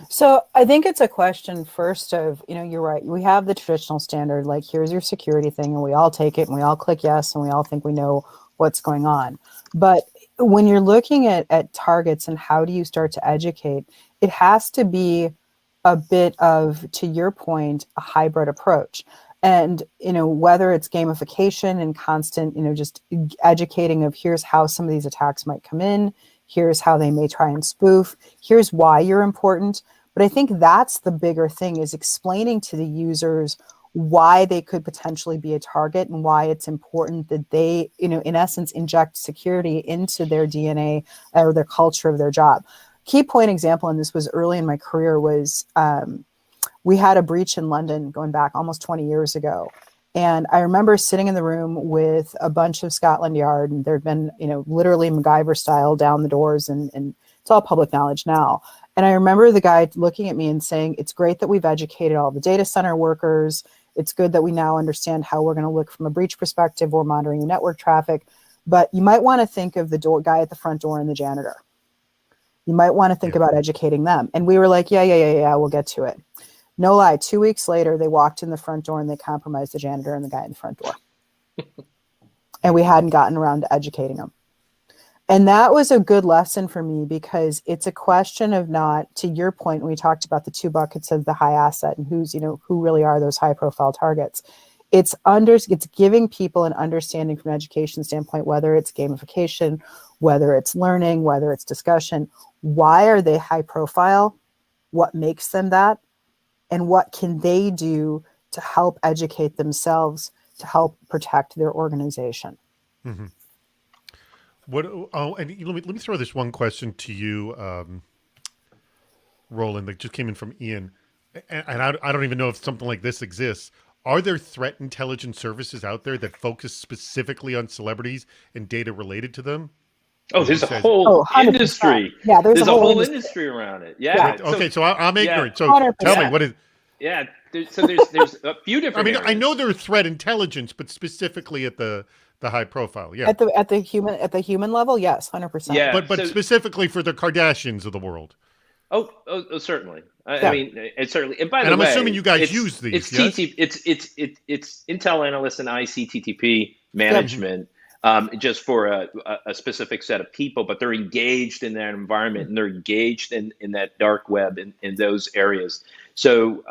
So I think it's a question first of, you're right. We have the traditional standard, like, here's your security thing, and we all take it and we all click yes, and we all think we know what's going on. But when you're looking at targets and how do you start to educate, it has to be a bit of, to your point, a hybrid approach. And, whether it's gamification and constant, just educating of, here's how some of these attacks might come in, here's how they may try and spoof, here's why you're important. But I think that's the bigger thing, is explaining to the users why they could potentially be a target and why it's important that they, in essence, inject security into their DNA or their culture of their job. Key point example, and this was early in my career, was we had a breach in London going back almost 20 years ago. And I remember sitting in the room with a bunch of Scotland Yard, and there'd been, literally MacGyver style down the doors, and it's all public knowledge now. And I remember the guy looking at me and saying, it's great that we've educated all the data center workers. It's good that we now understand how we're going to look from a breach perspective. We're monitoring the network traffic, but you might want to think of the guy at the front door and the janitor. You might want to think about educating them. And we were like, yeah, we'll get to it. No lie, 2 weeks later, they walked in the front door and they compromised the janitor and the guy in the front door. And we hadn't gotten around to educating them. And that was a good lesson for me, because it's a question of, not, to your point, when we talked about the two buckets of the high asset and who really are those high profile targets. it's giving people an understanding from an education standpoint, whether it's gamification, whether it's learning, whether it's discussion. Why are they high profile? What makes them that? And what can they do to help educate themselves, to help protect their organization? Mm-hmm. And let me throw this one question to you, Roland, that just came in from Ian. And I don't even know if something like this exists. Are there threat intelligence services out there that focus specifically on celebrities and data related to them? Oh, there's a whole industry. Yeah, there's a whole industry around it. Yeah. Okay, so I'm ignorant. So 100%. tell me, what is? Yeah. There's a few different. I mean, areas. I know there's threat intelligence, but specifically at the high profile. Yeah. At the human level, yes, 100%. Yeah. But specifically for the Kardashians of the world. Oh, certainly. I mean, it's certainly. And by the way, I'm assuming you guys use these. It's Intel Analyst and ICTTP management, just for a specific set of people, but they're engaged in that environment and they're engaged in that dark web in those areas. So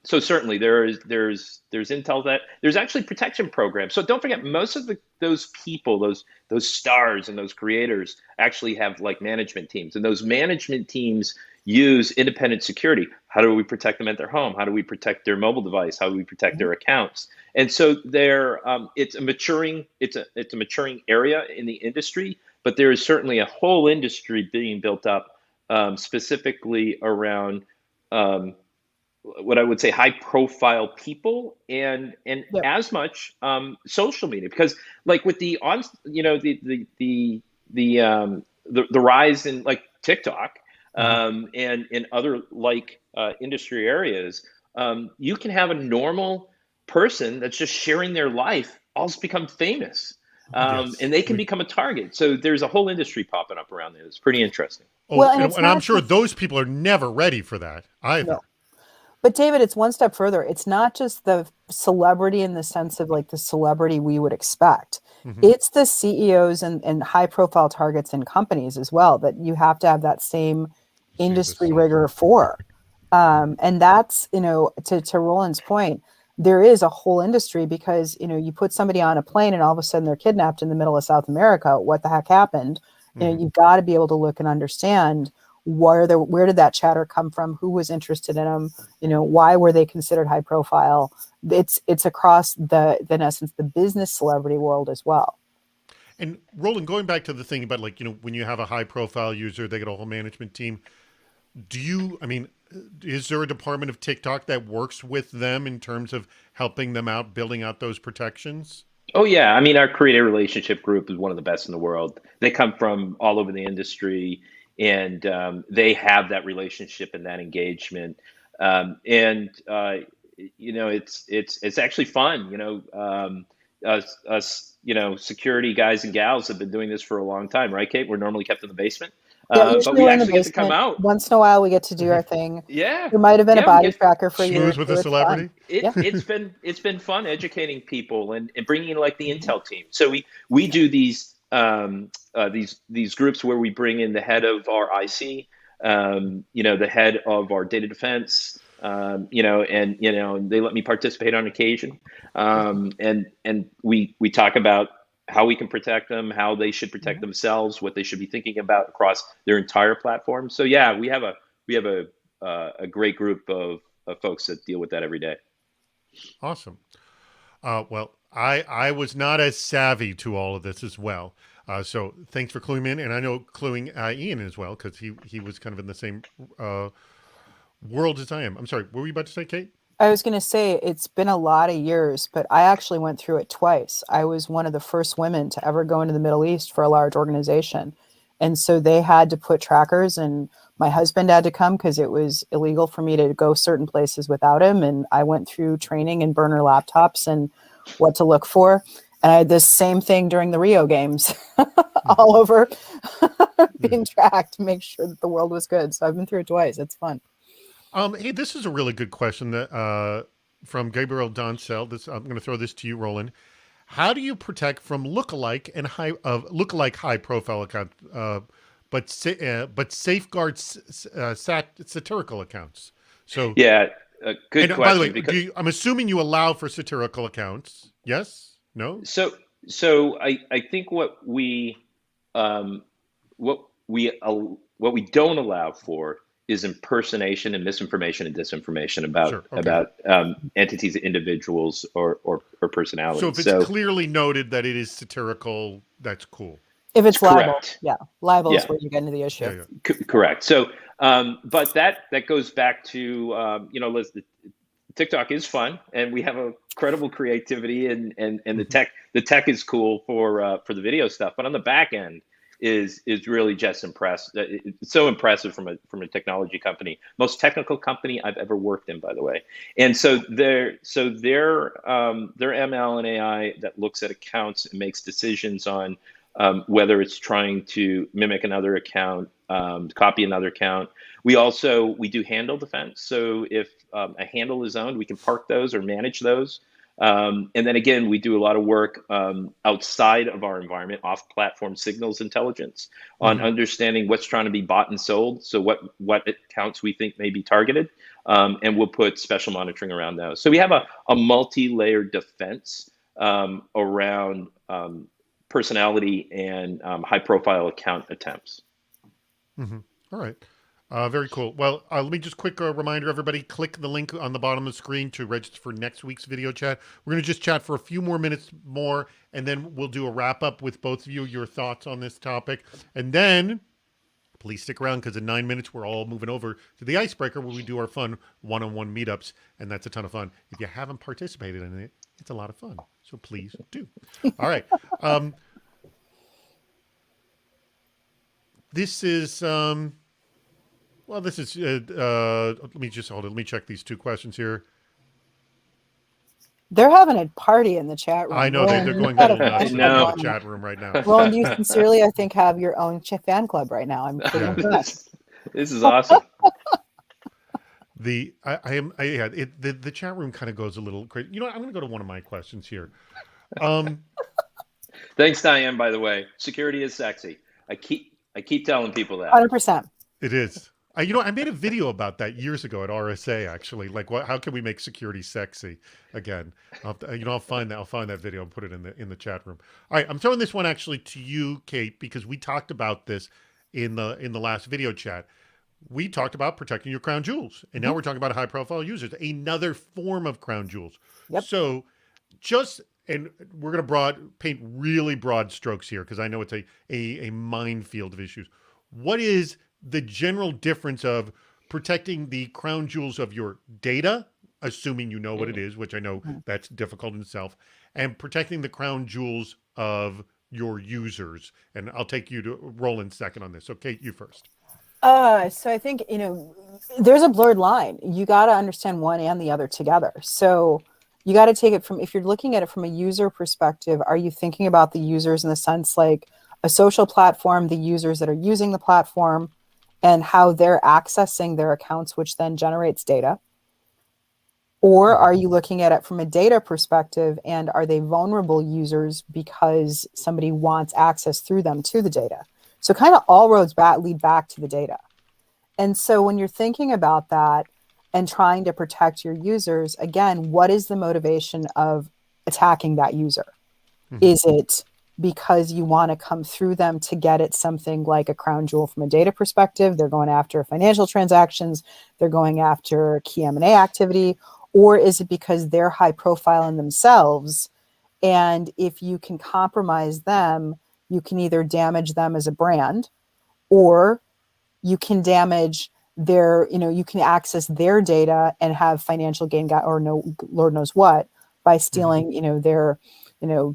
certainly there's Intel that there's actually protection programs. So don't forget, most of those people, those stars and those creators actually have like management teams, and those management teams use independent security. How do we protect them at their home? How do we protect their mobile device? How do we protect their accounts? And so it's a maturing area in the industry, but there is certainly a whole industry being built up specifically around what I would say high profile people and as much social media, because like with the rise in like TikTok and in other like industry areas, you can have a normal person that's just sharing their life also become famous, and they can become a target. So there's a whole industry popping up around there. It's pretty interesting. And I'm sure those people are never ready for that either. No. But David, it's one step further. It's not just the celebrity in the sense of like the celebrity we would expect. Mm-hmm. It's the CEOs and high profile targets in companies as well that you have to have that same industry rigor for. And that's, to Roland's point, there is a whole industry because, you put somebody on a plane and all of a sudden they're kidnapped in the middle of South America. What the heck happened? Mm-hmm. You've got to be able to look and understand where did that chatter come from? Who was interested in them? Why were they considered high profile? It's across in essence, the business celebrity world as well. And Roland, going back to the thing about when you have a high profile user, they get a whole management team. Is there a department of TikTok that works with them in terms of helping them out, building out those protections? Oh, yeah. I mean, our creator relationship group is one of the best in the world. They come from all over the industry, and they have that relationship and that engagement. It's actually fun. Us, security guys and gals have been doing this for a long time, right, Kate? We're normally kept in the basement. But we actually get to come out. Once in a while, we get to do our thing. Yeah. There might have been a body tracker for you. Schmooze with a celebrity. It's been fun educating people and bringing in like the Intel team. So we do these groups where we bring in the head of our IC, the head of our data defense, and they let me participate on occasion. And we talk about how we can protect them, how they should protect themselves, what they should be thinking about across their entire platform. So yeah, we have a great group of folks that deal with that every day. Awesome. Well, I was not as savvy to all of this as well. So thanks for cluing me in, and I know cluing Ian as well, because he was kind of in the same world as I am. I'm sorry, what were you about to say, Kate? I was going to say it's been a lot of years, but I actually went through it twice. I was one of the first women to ever go into the Middle East for a large organization. And so they had to put trackers, and my husband had to come because it was illegal for me to go certain places without him. And I went through training in burner laptops and what to look for. And I had this same thing during the Rio games all over being tracked to make sure that the world was good. So I've been through it twice. It's fun. Hey, this is a really good question that from Gabriel Doncel. I'm going to throw this to you, Roland. How do you protect from lookalike and high profile accounts, but safeguard satirical accounts? So yeah, good And question. by the way, because I'm assuming you allow for satirical accounts. Yes? No? so I think um, what what we don't allow for is impersonation and misinformation and disinformation Sure. Okay. about entities, individuals, or So personalities. if it's So clearly noted that it is satirical, that's cool. If it's libel, correct. yeah, libel is Yeah. where you get into the issue. Yeah, yeah. Correct. So, but that goes back to Liz, TikTok is fun, and we have a credible creativity, and the tech is cool for the video stuff. But on the back end is really just impressed. It's so impressive from a technology company, most technical company I've ever worked in, by the way. And so their ML and AI that looks at accounts and makes decisions on whether it's trying to mimic another account, copy another account. We do handle defense. So if a handle is owned, we can park those or manage those. And then again, we do a lot of work outside of our environment, off-platform signals intelligence, on understanding what's trying to be bought and sold. So what accounts we think may be targeted, and we'll put special monitoring around those. So we have a multi-layered defense around personality and high-profile account attempts. All right. Very cool. Well, let me just quick reminder, everybody, click the link on the bottom of the screen to register for next week's video chat. We're going to just chat for a few more minutes more, and then we'll do a wrap up with both of you, your thoughts on this topic. And then please stick around, because in 9 minutes, we're all moving over to the Icebreaker, where we do our fun one-on-one meetups, and that's a ton of fun. If you haven't participated in it, it's a lot of fun. So please do. All right. This is... Well, this is, let me just hold it. Let me check these two questions here. They're having a party in the chat room. I know, Roland, they're going you've got nuts a in fan club the going chat on. room right now. Roland, you sincerely, I think, have your own fan club right now. I'm pretty impressed. This is awesome. The chat room kind of goes a little crazy. You know what? I'm going to go to one of my questions here. Thanks, Diane, by the way. Security is sexy. I keep telling people that. 100%. It is. I made a video about that years ago at RSA, actually. Like, how can we make security sexy again? I'll find that video and put it in the chat room. All right, I'm throwing this one actually to you, Kate, because we talked about this in the last video chat. We talked about protecting your crown jewels, and now we're talking about high-profile users, another form of crown jewels. Yep. So, and we're going to paint really broad strokes here, because I know it's a minefield of issues. What is the general difference of protecting the crown jewels of your data, assuming you know what it is, which I know that's difficult in itself, and protecting the crown jewels of your users? And I'll take you to Roland second on this. So Kate, you first. So I think, there's a blurred line. You got to understand one and the other together. So you got to take it if you're looking at it from a user perspective, are you thinking about the users in the sense like a social platform, the users that are using the platform, and how they're accessing their accounts, which then generates data? Or are you looking at it from a data perspective, and are they vulnerable users because somebody wants access through them to the data? So kind of all roads lead back to the data. And so when you're thinking about that and trying to protect your users, again, what is the motivation of attacking that user? Is it because you want to come through them to get at something like a crown jewel from a data perspective? They're going after financial transactions. They're going after key M&A activity. Or is it because they're high profile in themselves? And if you can compromise them, you can either damage them as a brand, or you can damage you can access their data and have financial gain, or no, Lord knows what, by stealing, their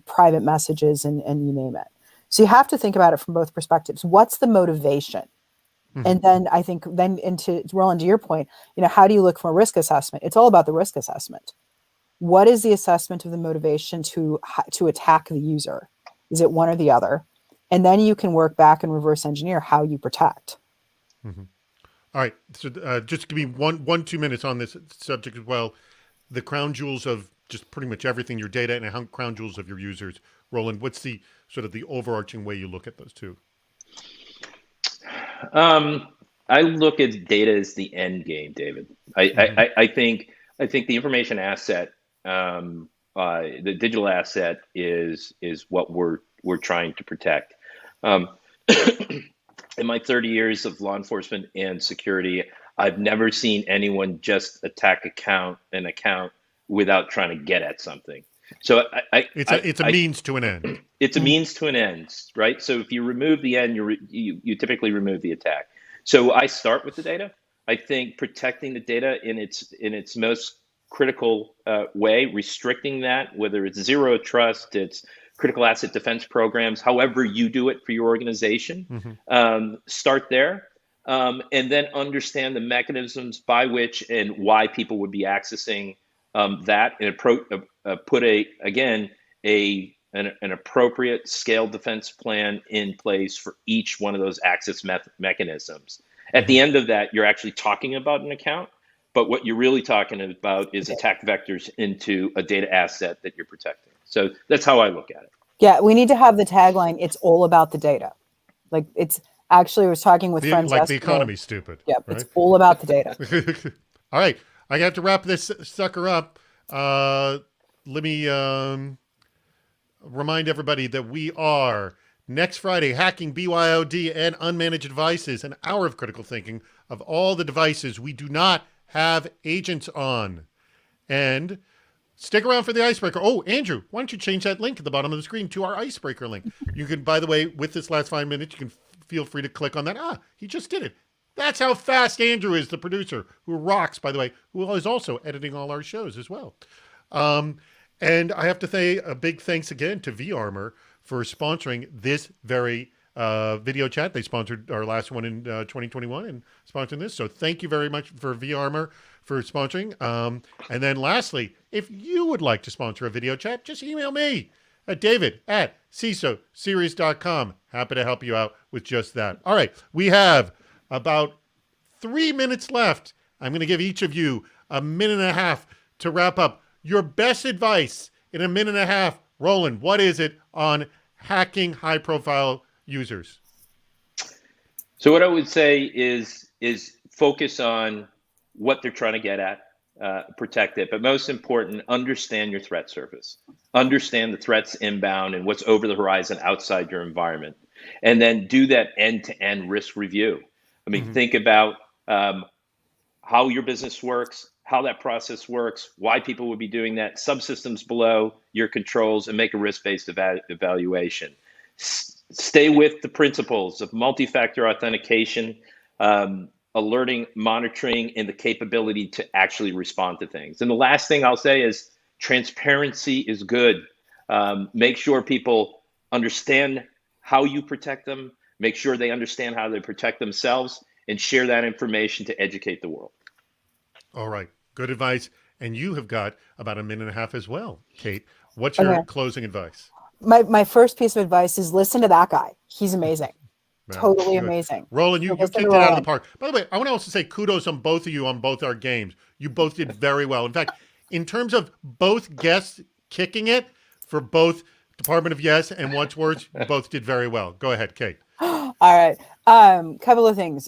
private messages and you name it. So you have to think about it from both perspectives. What's the motivation? And then I think into Roland, to your point, how do you look for a risk assessment? It's all about the risk assessment. What is the assessment of the motivation to attack the user? Is it one or the other? And then you can work back and reverse engineer how you protect. All right. So just give me 2 minutes on this subject as well. The crown jewels of just pretty much everything, your data, and how crown jewels of your users. Roland, what's the sort of the overarching way you look at those two? I look at data as the end game, David. I think I think the information asset, the digital asset, is what we're trying to protect. Um, in my 30 years of law enforcement and security, I've never seen anyone just attack an account without trying to get at something. So It's a means to an end. it's a means to an end, right? So if you remove the end, you typically remove the attack. So I start with the data. I think protecting the data in its most critical way, restricting that, whether it's zero trust, it's critical asset defense programs, however you do it for your organization, start there. And then understand the mechanisms by which and why people would be accessing that, and put an appropriate scale defense plan in place for each one of those access mechanisms. At the end of that, you're actually talking about an account, but what you're really talking about is attack vectors into a data asset that you're protecting. So that's how I look at it. Yeah, we need to have the tagline, "It's all about the data." Like, it's actually, I was talking with friends like yesterday. the economy's stupid. Yeah, right? It's all about the data. All right, I have to wrap this sucker up. Let me remind everybody that we are next Friday hacking BYOD and unmanaged devices, an hour of critical thinking of all the devices we do not have agents on. And stick around for the icebreaker. Oh, Andrew, why don't you change that link at the bottom of the screen to our icebreaker link? You can, by the way, with this last 5 minutes, you can feel free to click on that. He just did it. That's how fast Andrew is, the producer, who rocks, by the way, who is also editing all our shows as well. And I have to say a big thanks again to vArmor for sponsoring this very video chat. They sponsored our last one in 2021 and sponsoring this. So thank you very much for vArmor for sponsoring. And then lastly, if you would like to sponsor a video chat, just email me at david@cisoseries.com. Happy to help you out with just that. All right, we have about 3 minutes left. I'm going to give each of you a minute and a half to wrap up. Your best advice in a minute and a half. Roland, what is it on hacking high-profile users? So what I would say is focus on what they're trying to get at, protect it, but most important, understand your threat surface. Understand the threats inbound and what's over the horizon outside your environment, and then do that end-to-end risk review. I mean, think about how your business works, how that process works, why people would be doing that, subsystems below your controls, and make a risk-based evaluation. Stay with the principles of multi-factor authentication, alerting, monitoring, and the capability to actually respond to things. And the last thing I'll say is transparency is good. Make sure people understand how you protect them, make sure they understand how they protect themselves, and share that information to educate the world. All right. Good advice. And you have got about a minute and a half as well. Kate, what's your closing advice? My first piece of advice is listen to that guy. He's amazing. Totally amazing. Roland, you kicked it out of the park. By the way, I want to also say kudos on both of you on both our games. You both did very well. In fact, in terms of both guests kicking it for both Department of Yes and What's Worse, you both did very well. Go ahead, Kate. All right. Couple of things.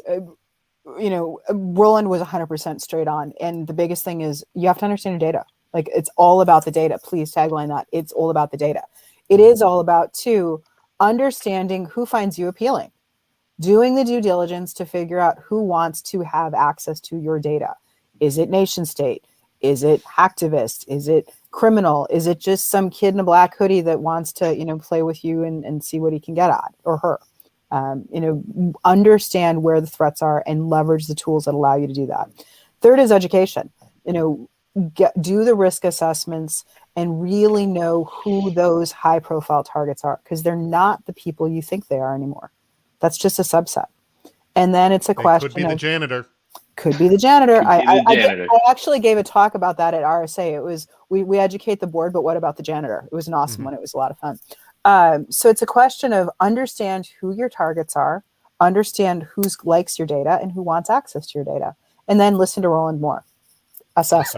Roland was 100% straight on. And the biggest thing is you have to understand your data. Like, it's all about the data. Please tagline that. It's all about the data. It is all about, too, understanding who finds you appealing, doing the due diligence to figure out who wants to have access to your data. Is it nation state? Is it hacktivist? Is it criminal? Is it just some kid in a black hoodie that wants to, play with you and see what he can get at, or her? Understand where the threats are and leverage the tools that allow you to do that. Third is education. Do the risk assessments and really know who those high profile targets are, because they're not the people you think they are anymore. That's just a subset. And then it's a question. Could be the janitor. Could be the janitor. I actually gave a talk about that at RSA. It was, we educate the board, but what about the janitor? It was an awesome one. It was a lot of fun. So it's a question of understand who your targets are, understand who likes your data and who wants access to your data, and then listen to Roland more. Assess.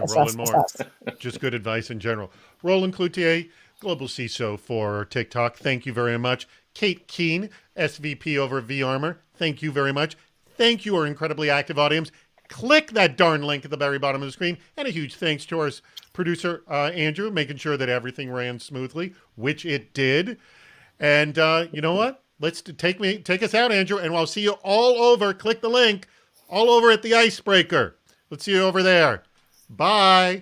Just good advice in general. Roland Cloutier, Global CISO for TikTok. Thank you very much. Kate Keene, SVP over at vArmor. Thank you very much. Thank you, our incredibly active audience. click that darn link at the very bottom of the screen. And a huge thanks to our producer, Andrew, making sure that everything ran smoothly, which it did. And you know what? Let's take us out, Andrew, and I'll see you all over. Click the link all over at the Icebreaker. Let's see you over there. Bye.